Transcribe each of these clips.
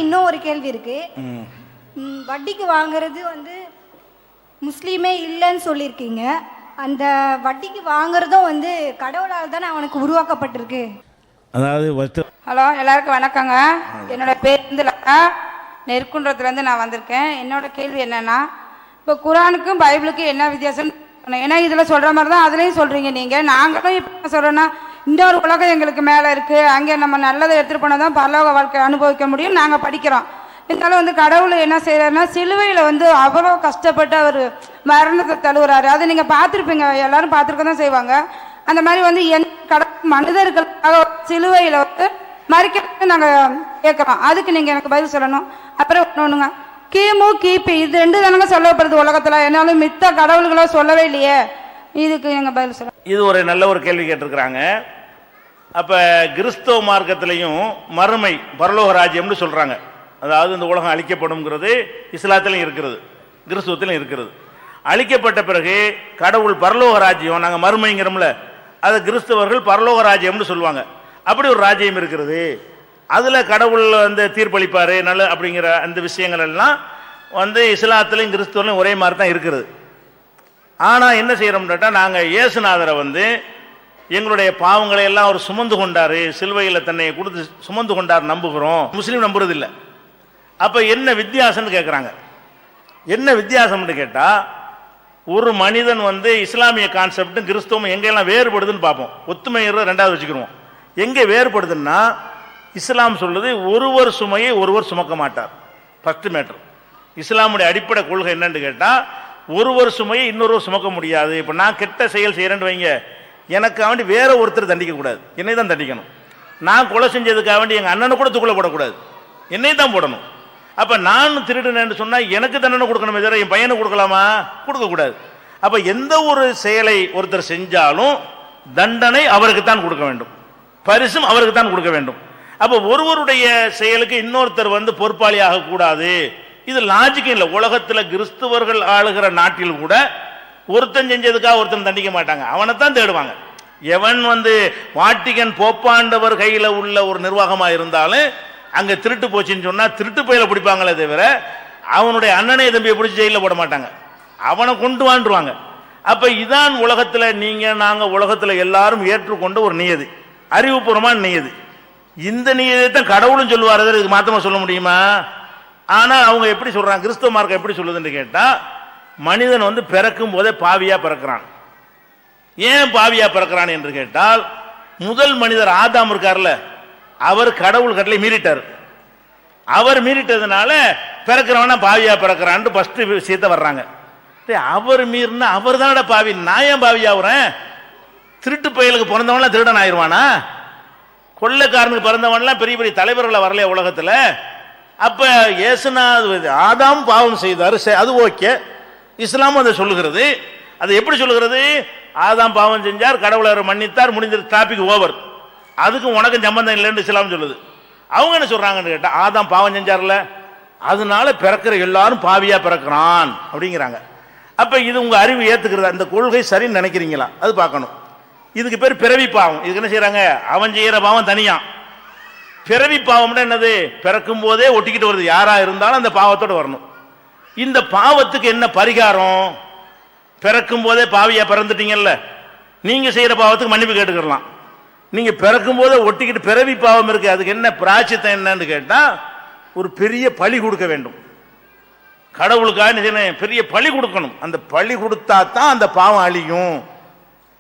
இன்னும் ஒரு கேள்வி இருக்கு. வட்டிக்கு வாங்குறது முஸ்லீமே இல்லைன்னு சொல்லியிருக்கீங்க. அந்த வட்டிக்கு வாங்குறதும் கடவுளால் தானே அவனுக்கு உருவாக்கப்பட்டிருக்கு. அதாவது ஹலோ, எல்லாருக்கும் வணக்கங்க. என்னோட பேர் லக்கா, நெற்குன்றத்துலேருந்து நான் வந்திருக்கேன். என்னோட கேள்வி என்னன்னா, இப்போ குரானுக்கும் பைபிளுக்கும் என்ன வித்தியாசம்? ஏன்னா இதில் சொல்கிற மாதிரி தான் அதுலேயும் சொல்கிறீங்க நீங்கள். நாங்களும் இப்போ என்ன சொல்கிறோன்னா, இந்த ஒரு உலகம் எங்களுக்கு மேலே இருக்குது, அங்கே நம்ம நல்லதை எடுத்துகிட்டு போனால் தான் பரலோக வாழ்க்கை அனுபவிக்க முடியும் நாங்கள் படிக்கிறோம். இருந்தாலும் கடவுள் என்ன செய்கிறாருன்னா, சிலுவையில் அவ்வளோ கஷ்டப்பட்டு அவர் மரணத்தை தழுவுறாரு. அதை நீங்கள் பார்த்துருப்பீங்க, எல்லாரும் பார்த்துருக்க தான் செய்வாங்க. அந்த மாதிரி மனிதர்களுக்காக சிலுவையில் மறிக்கிறது நாங்கள் கேட்குறோம். அதுக்கு நீங்கள் எனக்கு பதில் சொல்லணும். அப்புறம் ஒன்றுங்க, கிமு கிபி இது ரெண்டு தானங்க சொல்லப்படுது உலகத்தில், என்னாலும் மித்த கடவுள்களோ சொல்லவே இல்லையே. இதுக்கு எங்கள் பதில் சொல்ல. இது ஒரு நல்ல ஒரு கேள்வி கேட்டிருக்கிறாங்க. அப்போ கிறிஸ்தவ மார்க்கத்திலையும் மறுமை பரலோக ராஜ்யம்னு சொல்கிறாங்க. அதாவது இந்த உலகம் அழிக்கப்படும்ங்கிறது இஸ்லாத்திலையும் இருக்கிறது, கிறிஸ்துவத்திலையும் இருக்கிறது. அழிக்கப்பட்ட பிறகு கடவுள் பரலோக ராஜ்யம், நாங்கள் மறுமைங்கிறோம்ல, அதை கிறிஸ்தவர்கள் பரலோக ராஜ்யம்னு சொல்லுவாங்க. அப்படி ஒரு ராஜ்யம் இருக்கிறது. அதில் கடவுள் தீர்ப்பளிப்பார் நல்ல அப்படிங்கிற அந்த விஷயங்கள் எல்லாம் இஸ்லாத்திலையும் கிறிஸ்துவலையும் ஒரே மாதிரி தான் இருக்கிறது. ஆனால் என்ன செய்கிறோம்னா, நாங்கள் இயேசுநாதரை எங்களுடைய பாவங்களை எல்லாம் அவர் சுமந்து கொண்டார், சிலுவையில் தன்னை கொடுத்து சுமந்து கொண்டார் நம்புகிறோம். முஸ்லீம் நம்புறதில்லை. அப்போ என்ன வித்தியாசம்னு கேட்குறாங்க. என்ன வித்தியாசம்னு கேட்டால், ஒரு மனிதன் இஸ்லாமிய கான்செப்டும் கிறிஸ்தவம் எங்கெல்லாம் வேறுபடுதுன்னு பார்ப்போம். ஒத்துமைங்கிறத ரெண்டாவது வச்சுக்கிடுவோம். எங்கே வேறுபடுதுன்னா, இஸ்லாம் சொல்லுது ஒருவர் சுமையை ஒருவர் சுமக்க மாட்டார். First matter. இஸ்லாமுடைய அடிப்படை கொள்கை என்னன்னு கேட்டால், ஒருவர் சுமையை இன்னொருவர் சுமக்க முடியாது. இப்போ நான் கெட்ட செயல் செய்கிறேன்னு வைங்க, எனக்காக வேண்டி வேற ஒருத்தர் தண்டிக்கக்கூடாது, என்னை தான் தண்டிக்கணும். நான் கொலை செஞ்சதுக்காக வேண்டி எங்கள் அண்ணனை கூட தூக்கில் போடக்கூடாது, என்னை தான் போடணும். அப்போ நான் திருடுனேன்னு சொன்னால் எனக்கு தண்டனை கொடுக்கணுமே தவிர என் பையனுக்கு கொடுக்கலாமா? கொடுக்கக்கூடாது. அப்போ எந்த ஒரு செயலை ஒருத்தர் செஞ்சாலும் தண்டனை அவருக்கு தான் கொடுக்க வேண்டும், பரிசும் அவருக்கு தான் கொடுக்க வேண்டும். அப்போ ஒருவருடைய செயலுக்கு இன்னொருத்தர் பொறுப்பாளி ஆகக்கூடாது. இது லாஜிக் இல்லை. உலகத்தில் கிறிஸ்துவர்கள் ஆளுகிற நாட்டில் கூட ஒருத்தன் செஞ்சதுக்காக ஒருத்தன் தண்டிக்க மாட்டாங்க, அவனைத்தான் தேடுவாங்க. எவன் வாட்டிகன் போப்பாண்டவர் கையில் உள்ள ஒரு நிர்வாகமாக இருந்தாலும் அங்கே திருட்டு போச்சுன்னு சொன்னால் திருட்டு பையில பிடிப்பாங்களே தவிர அவனுடைய அண்ணனை தம்பியை பிடிச்சி ஜெயிலில் போட மாட்டாங்க, அவனை கொண்டு வாண்டுருவாங்க. அப்போ இதான் உலகத்தில் நீங்கள் நாங்கள் உலகத்தில் எல்லாரும் ஏற்றுக்கொண்ட ஒரு நியதி, அறிவுபூர்வமான நியதி. இந்த நியதியை தான் கடவுளும் சொல்லுவார், இதுக்கு மாத்தமாக சொல்ல முடியுமா? ஆனால் அவங்க எப்படி சொல்கிறாங்க, கிறிஸ்தவ மார்க்கம் எப்படி சொல்லுதுன்னு கேட்டால், மனிதன் பிறக்கும் போதே பாவியாக பிறக்கிறான். ஏன் பாவியாக பிறக்கிறான் என்று கேட்டால், முதல் மனிதர் ஆதாம் இருக்கார்ல, அவர் கடவுள் கட்டளை மீறிட்டார். அவர் மீறிட்டதுனால பிறக்கிறவனா பாவியாக பிறக்கிறான்னு ஃபர்ஸ்ட் விஷயத்தை வர்றாங்க. அவர் மீறினா அவர் தானடா பாவி, நான் ஏன் பாவியாகிறேன்? திருட்டு பயலுக்கு பிறந்தவன்லாம் திருடன் ஆயிடுவானா? கொள்ளைக்காரனுக்கு பிறந்தவன்லாம் பெரிய பெரிய தலைவர்களை வரலையா உலகத்தில்? அப்போ இயேசுநாதர் ஆதாம் பாவம் செய்தார், அது ஓகே, இஸ்லாமும் அதை சொல்லுகிறது. அது எப்படி சொல்லுகிறது? ஆதாம் பாவம் செஞ்சார், கடவுளை மன்னித்தார், முடிஞ்சது, டாபிக் ஓவர். அதுக்கும் உனக்கும் சம்பந்தம் இல்லைன்னு இஸ்லாம் சொல்லுது. அவங்க என்ன சொல்றாங்கன்னு கேட்டா, ஆதாம் பாவம் செஞ்சார்ல, அதனால பிறக்கிற எல்லாரும் பாவியா பிறக்கிறான் அப்படிங்கிறாங்க. அப்ப இது உங்க அறிவு ஏத்துக்கிறதா? இந்த கொள்கை சரின்னு நினைக்கிறீங்களா? அது பார்க்கணும். இதுக்கு பேர் பிறவி பாவம். இதுக்கு என்ன செய்யறாங்க? அவன் செய்யற பாவம் தனியா. பிறவி பாவம்னா என்னது? பிறக்கும் போதே ஒட்டிக்கிட்டு வருது, யாரா இருந்தாலும் அந்த பாவத்தோடு வரணும். இந்த பாவத்துக்கு என்ன பரிகாரம்? பிறக்கும் போதே பாவியா பிறந்துட்டீங்கல்ல, நீங்க செய்யற பாவத்துக்கு மன்னிப்பு கேட்டுக்கலாம். நீங்க பிறக்கும் போதே ஒட்டிக்கிட்டு பிறவி பாவம் இருக்கு, அதுக்கு என்ன பிராயச்சித்தம் என்னன்னு கேட்டா, ஒரு பெரிய பழி கொடுக்க வேண்டும். கடவுளுக்காக பெரிய பழி கொடுக்கணும். அந்த பழி கொடுத்தா தான் அந்த பாவம் அழியும்.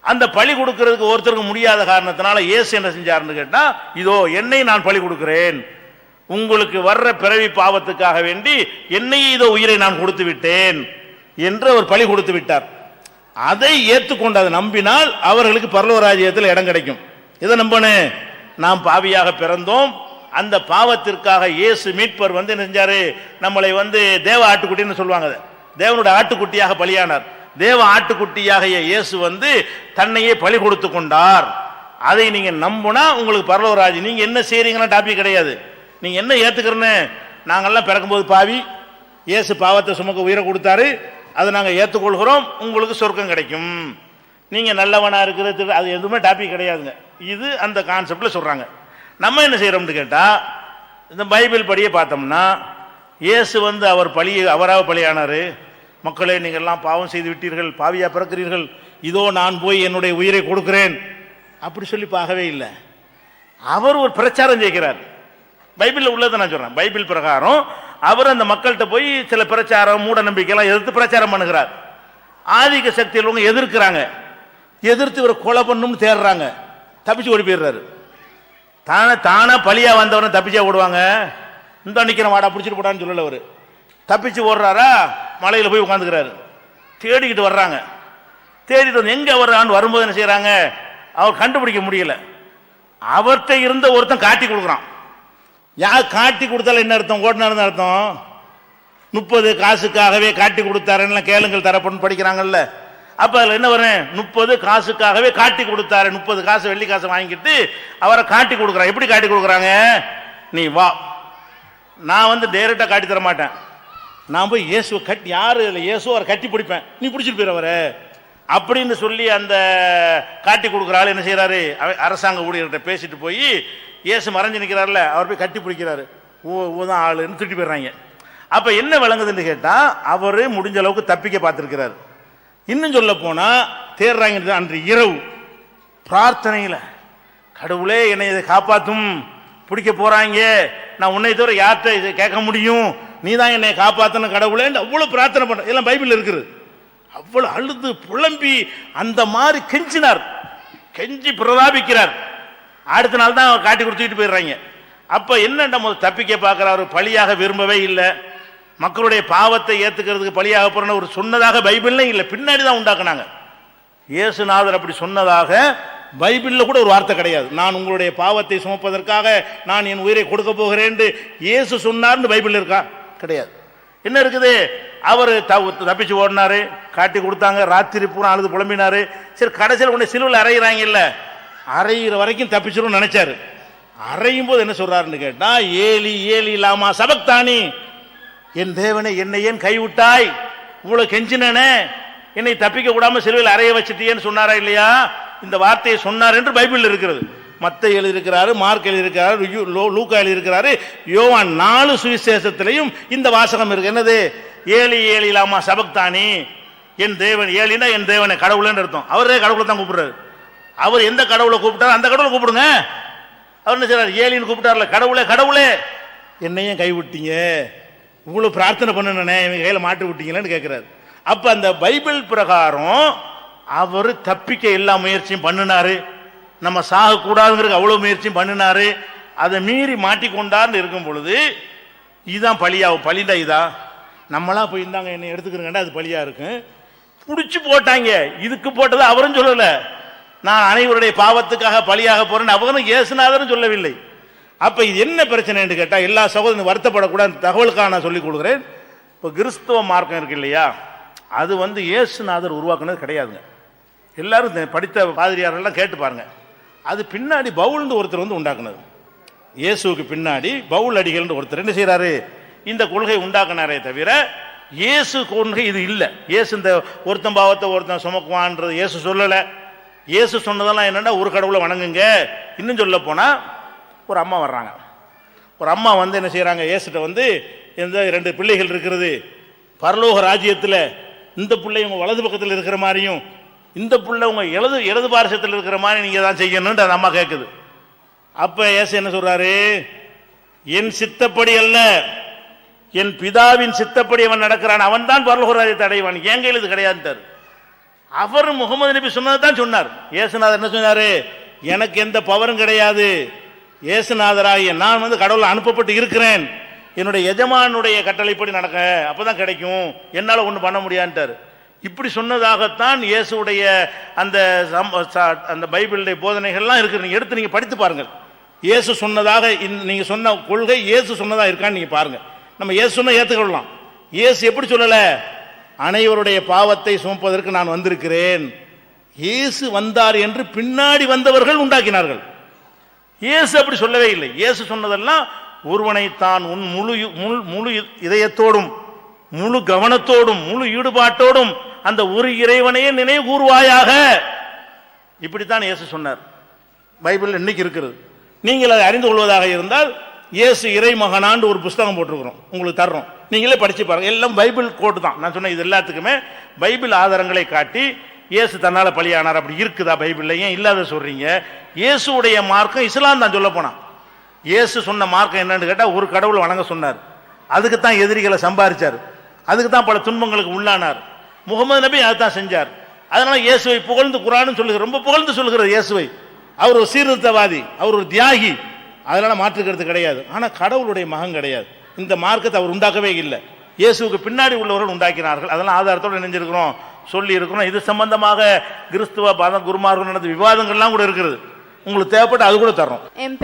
அந்த பழி கொடுக்கறதுக்கு ஒருத்தருக்கு முடியாத காரணத்தினால இயேசு என்ன செஞ்சாருன்னு கேட்டா, இதோ என்னை நான் பழி கொடுக்கிறேன், உங்களுக்கு வர்ற பிறவி பாவத்துக்காக வேண்டி என்னையே இதோ உயிரை நான் கொடுத்து விட்டேன் என்று அவர் பழி கொடுத்து விட்டார். அதை ஏற்றுக்கொண்டு அதை நம்பினால் அவர்களுக்கு பரலோக ராஜ்யத்தில் இடம் கிடைக்கும். இதை நம்பனே, நாம் பாவியாக பிறந்தோம், அந்த பாவத்திற்காக இயேசு மீட்பர் என்ன செஞ்சாரு? நம்மளை தேவ ஆட்டுக்குட்டின்னு சொல்லுவாங்க, தேவனுடைய ஆட்டுக்குட்டியாக பலியானார். தேவ ஆட்டுக்குட்டியாக இயேசு தன்னையே பலி கொடுத்து கொண்டார். அதை நீங்க நம்புனா உங்களுக்கு பரலோக ராஜ்யம். நீங்க என்ன செய்றீங்கன்னா டாபிக் கிடையாது. நீங்க என்ன ஏத்துக்கிறன்னு, நாங்கெல்லாம் பிறக்கும்போது பாவி, இயேசு பாவத்தை சுமக்க உயிரை கொடுத்தாரு, அதை நாங்கள் ஏற்றுக்கொள்கிறோம், உங்களுக்கு சொர்க்கம் கிடைக்கும், நீங்க நல்லவனா இருக்கிறது, அது எதுவுமே டாபிக் கிடையாதுங்க. இது அந்த கான்செப்ட்ல சொல்றாங்க. நம்ம என்ன செய்யறோம்னு கேட்டா, இந்த பைபிள் படியே பார்த்தோம்னா இயேசு வந்து அவராக பலியானார். மக்களே நீங்கள் எல்லாம் பாவம் செய்து விட்டீர்கள், பாவியா பிறக்கிறீர்கள், இதோ நான் போய் என்னுடைய உயிரை கொடுக்கிறேன் அப்படி சொல்லி பார்க்கவே இல்லை. அவர் ஒரு பிரச்சாரம் செய்கிறார். பைபிளில் உள்ளதை நான் சொல்றேன். பைபிள் பிரகாரம் அவர் அந்த மக்கள்கிட்ட போய் சில பிரச்சாரம் மூட நம்பிக்கைலாம் எதிர்த்து பிரச்சாரம் பண்ணுகிறார். ஆதிக்க சக்தியில் உள்ளவங்க எதிர்க்கிறாங்க. எதிர்த்து இவரை கொலை பண்ணணும்னு தேடுறாங்க. தப்பிச்சு ஓடி போயிடுறாரு. தானே பலியா வந்தவரை தப்பிச்சா ஓடுவாங்க. இந்த நிக்கிற வாடா பிடிச்சிட்டு போடான்னு சொல்லல. அவர் தப்பிச்சு ஓடுறாரா, மலையில் போய் உட்காந்துக்கிறாரு. தேடிக்கிட்டு வர்றாங்க. தேடிட்டு வந்து எங்க வர்றான்னு வரும்போது என்ன செய்யறாங்க, அவர் கண்டுபிடிக்க முடியல. அவர்கிட்ட இருந்த ஒருத்தன் காட்டி கொடுக்குறான். யார் காட்டி கொடுத்தாலும் என்ன அர்த்தம், ஓடினாரு அர்த்தம். 30 காசுக்காகவே காட்டி கொடுத்தாருன்னு கேளுங்கள் தரப்பன்னு படிக்கிறாங்கல்ல. அப்ப அதுல என்ன வரும், 30 காசுக்காகவே காட்டி கொடுத்தாரு. 30 காசு வெள்ளி காசு வாங்கிட்டு அவரை காட்டி கொடுக்குறான். எப்படி காட்டி கொடுக்குறாங்க, நீ வா, நான் வந்து டைரக்டா காட்டி தர மாட்டேன், நான் போய் இயேசுவை கட்டி, யாரு இயேசு அவரை கட்டி பிடிப்பேன், நீ பிடிச்சிட்டு போயிரு அவரை அப்படின்னு சொல்லி அந்த காட்டி கொடுக்குறாள் என்ன செய்யறாரு, அரசாங்க ஊழியர்கிட்ட பேசிட்டு போய் இயேசு மறைஞ்சு நிற்கிறாருல, அவர் போய் கட்டி பிடிக்கிறாரு. தான் ஆளுன்னு திட்டி போயிடுறாங்க. அப்ப என்ன விளங்குதுன்னு கேட்டா, அவரு முடிஞ்ச அளவுக்கு தப்பிக்க பார்த்திருக்கிறார். இன்னும் சொல்ல போனா தேடுறாங்க. அன்று இரவு பிரார்த்தனையில, கடவுளே என்னை இதை காப்பாற்றும், பிடிக்க போறாங்க, நான் உன்னை தவிர யார்கிட்ட இதை கேட்க முடியும், நீ தான் என்னை காப்பாற்றணும் கடவுளே, அவ்வளவு பிரார்த்தனை பண்ற. இதெல்லாம் பைபிள் இருக்குது. அவ்வளவு அழுது புலம்பி அந்த மாதிரி கெஞ்சினார், கெஞ்சி பிரதாபிக்கிறார். அடுத்த நாள் தான் காட்டி கொடுத்துட்டு போயிடுறாங்க. அப்ப என்ன நம்ம தப்பிக்க பார்க்கிறார், பலியாக விரும்பவே இல்லை. மக்களுடைய பாவத்தை ஏத்துக்கிறதுக்கு பலியாக போறன்னு ஒரு சொன்னதாக பைபிள்ல இல்லை, பின்னாடி தான் உண்டாக்குனாங்க. இயேசுநாதர் அப்படி சொன்னதாக பைபிள்ல கூட ஒரு வார்த்தை கிடையாது. நான் உங்களுடைய பாவத்தை சுமப்பதற்காக நான் என் உயிரை கொடுக்க போகிறேன் இயேசு சொன்னார்னு பைபிள் இருக்கா? கிடையாது. என்ன இருக்குது, அவர் தப்பிச்சு ஓடினாரு, காட்டி கொடுத்தாங்க, ராத்திரி பூரா அழுது புலம்பினாரு. சரி, கடைசியில் கொண்டு சிலுவையில் அறையிறாங்க இல்ல, அறையிற வரைக்கும் தப்பிச்சிடும் நினைச்சாரு. அறையும் போது என்ன சொல்றாருன்னு கேட்டா, ஏலி ஏலி லாமா சபக்தானி, என் தேவனை என்னை ஏன் கைவிட்டாய், இவ்வளவு கெஞ்சினே, என்னை தப்பிக்க கூடாம சிலுவையில் அறைய வச்சுட்டியேன்னு சொன்னாரா இல்லையா? இந்த வார்த்தையை சொன்னார் என்று பைபிள் இருக்கிறது. மத்தேயு எழுதியிருக்கிறாரு, மார்க் எழுதியிருக்கிறாரு, லூக்கா எழுதியிருக்கிறாரு, யோவான் 4 சுவிசேஷத்திலையும் இந்த வாசகம் இருக்கு. என்னது, ஏலி ஏலி லாமா சபக்தானி, என் தேவன், ஏலினா என் தேவனை, கடவுள்னு அர்த்தம். அவரே கடவுளை தான் கூப்பிடுறாரு. அவர் எந்த கடவுளை கூப்பிட்டாரு அந்த கடவுளை கூப்பிடுங்க. அவர் என்ன செய்றாரு, ஏலின்னு கூப்பிட்டார்ல, கடவுளே கடவுளே என்னையும் கைவிட்டீங்க, இவ்வளவு பிரார்த்தனை பண்ணனே, இவங்க கையில மாட்டு விட்டீங்களேன்னு கேட்கிறாரு. அப்ப அந்த பைபிள் பிரகாரம் அவர் தப்பிக்க எல்லா முயற்சியும் பண்ணினாரு. நம்ம சாக கூடாதுங்கிறது அவ்வளவு முயற்சியும் பண்ணினாரு. அதை மீறி மாட்டிக்கொண்டார்னு இருக்கும் பொழுது இதுதான் பலிண்டா இதா, நம்மளா போய் இருந்தாங்க என்னை எடுத்துக்கிறேங்கடா, அது பலியா இருக்கு, புடிச்சு போட்டாங்க. இதுக்கு போட்டது அவரும் சொல்லல, நான் அனைவருடைய பாவத்துக்காக பலியாக போறேன் அவரும் இயேசுநாதரும் சொல்லவில்லை. அப்ப இது என்ன பிரச்சனைன்னு கேட்டா, எல்லா சகோதரனும் வருத்தப்படக்கூடாது தகவலுக்காக நான் சொல்லிக் கொடுக்குறேன். இப்போ கிறிஸ்துவ மார்க்கம் இருக்கு இல்லையா, அது வந்து இயேசுநாதர் உருவாக்குனது கிடையாதுங்க. எல்லாரும் படித்த பாதிரியாரெல்லாம் கேட்டு பாருங்க. அது பின்னாடி பவுல்னு ஒருத்தர் வந்து உண்டாக்குனது. இயேசுக்கு பின்னாடி பவுல் அடிகள் ஒருத்தர் என்ன செய்யறாரு, இந்த கொள்கை உண்டாக்குனாரே தவிர இயேசு கொள்கை இது இல்லை. இயேசு இந்த ஒருத்தன் பாவத்தை ஒருத்தன் சுமக்குவான்றது இயேசு சொல்லலை. இயேசு சொன்னதெல்லாம் என்னன்னா, ஒரு கடவுளை வணங்குங்க. இன்னும் சொல்ல போனா, ஒரு அம்மா வர்றாங்க. ஒரு அம்மா வந்து என்ன செய்யறாங்க, இயேசுட்ட வந்து இந்த 2 பிள்ளைகள் இருக்கிறது, பரலோக ராஜ்யத்தில் இந்த பிள்ளை உங்க வலது பக்கத்தில் இருக்கிற மாதிரியும் இந்த பிள்ளை உங்க இடது பாரசத்தில் இருக்கிற மாதிரி நீங்க தான் செய்யணும்னு அந்த அம்மா கேட்குது. அப்ப இயேசு என்ன சொல்றாரு, என் சித்தப்படி அல்ல, என் பிதாவின் சித்தப்படி அவன் நடக்கிறான், அவன் தான் பரலோக ராஜ்யத்தை அடைவான், என் கையில் இது கிடையாதுட்டார். அவர் முகமது நபி சொன்னதை தான் சொன்னார். இயேசுநாதர் என்ன சொன்னாரு, எனக்கு எந்த பவரும் கிடையாது, இயேசுநாதராகிய நான் வந்து கடவுளை அனுப்பப்பட்டு இருக்கிறேன், என்னுடைய எஜமானுடைய கட்டளைப்படி நடக்க, அப்பதான் கிடைக்கும், என்னால ஒன்றும் பண்ண முடியாதுட்டார். இப்படி சொன்னதாகத்தான் இயேசுடைய அந்த பைபிளுடைய போதனைகள்லாம் இருக்கு. நீங்க எடுத்து நீங்க படித்து பாருங்கள். இயேசு சொன்னதாக நீங்க சொன்ன கொள்கை இயேசு சொன்னதா இருக்கான்னு நீங்க பாருங்க. நம்ம இயேசு சொன்ன ஏற்றுக்கொள்ளலாம். இயேசு எப்படி சொல்லல, அனைவருடைய பாவத்தை சுமப்பதற்கு நான் வந்திருக்கிறேன். இயேசு வந்தார் என்று பின்னாடி வந்தவர்கள் உண்டாக்கினார்கள். இயேசு அப்படி சொல்லவே இல்லை. இயேசு சொன்னதெல்லாம் ஒருவனை தான் உன் முழு இதயத்தோடும் முழு கவனத்தோடும் முழு ஈடுபாட்டோடும் அந்த ஒரு இறைவனையே நினைவு கூறுவாயாக, இப்படித்தான் இயேசு சொன்னார். பைபிள் இன்னைக்கு இருக்கிறது. நீங்கள் அதை அறிந்து கொள்வதாக இருந்தால் இயேசு இறை மகனாண்டு ஒரு புஸ்தகம் போட்டிருக்கிறோம், உங்களுக்கு தர்றோம், நீங்களே படிச்சு பாருங்க. எல்லாம் பைபிள் கோட்டு தான். நான் சொன்ன இது எல்லாத்துக்குமே பைபிள் ஆதாரங்களை காட்டி இயேசு தன்னால பலியானார் அப்படி இருக்குதா பைபிள்ல? ஏன் இல்லாத சொல்றீங்க? இயேசுடைய மார்க்கம் இஸ்லாம் தான். சொல்ல போனா இயேசு சொன்ன மார்க்கம் என்னன்னு கேட்டா ஒரு கடவுள் வணங்க சொன்னார். அதுக்கு தான் எதிரிகளை சம்பாதிச்சார், அதுக்கு தான் பல துன்பங்களுக்கு உள்ளானார். முகமது நபி அதைத்தான் செஞ்சார். அதனால இயேசுவை புகழ்ந்து குர்ஆனும் சொல்லுகிறது, ரொம்ப புகழ்ந்து சொல்லுகிறது இயேசுவை. அவர் ஒரு சீர்திருத்தவாதி, அவர் ஒரு தியாகி, அதனால மாற்றுக்கிறது கிடையாது. ஆனா கடவுளுடைய மகன் கிடையாது. இந்த மார்க்கத்தை அவர் உண்டாக்கவே இல்லை, இயேசுக்கு பின்னாடி உள்ளவர்கள் உண்டாக்கினார்கள். அதெல்லாம் ஆதாரத்தோடு நினைஞ்சிருக்கிறோம், சொல்லி இருக்கிறோம். இது சம்பந்தமாக கிறிஸ்துவ குருமார்கள் நடந்த விவாதங்கள்லாம் கூட இருக்கிறது, உங்களுக்கு தேவைப்பட்டு அது கூட தர்றோம். என் பேர்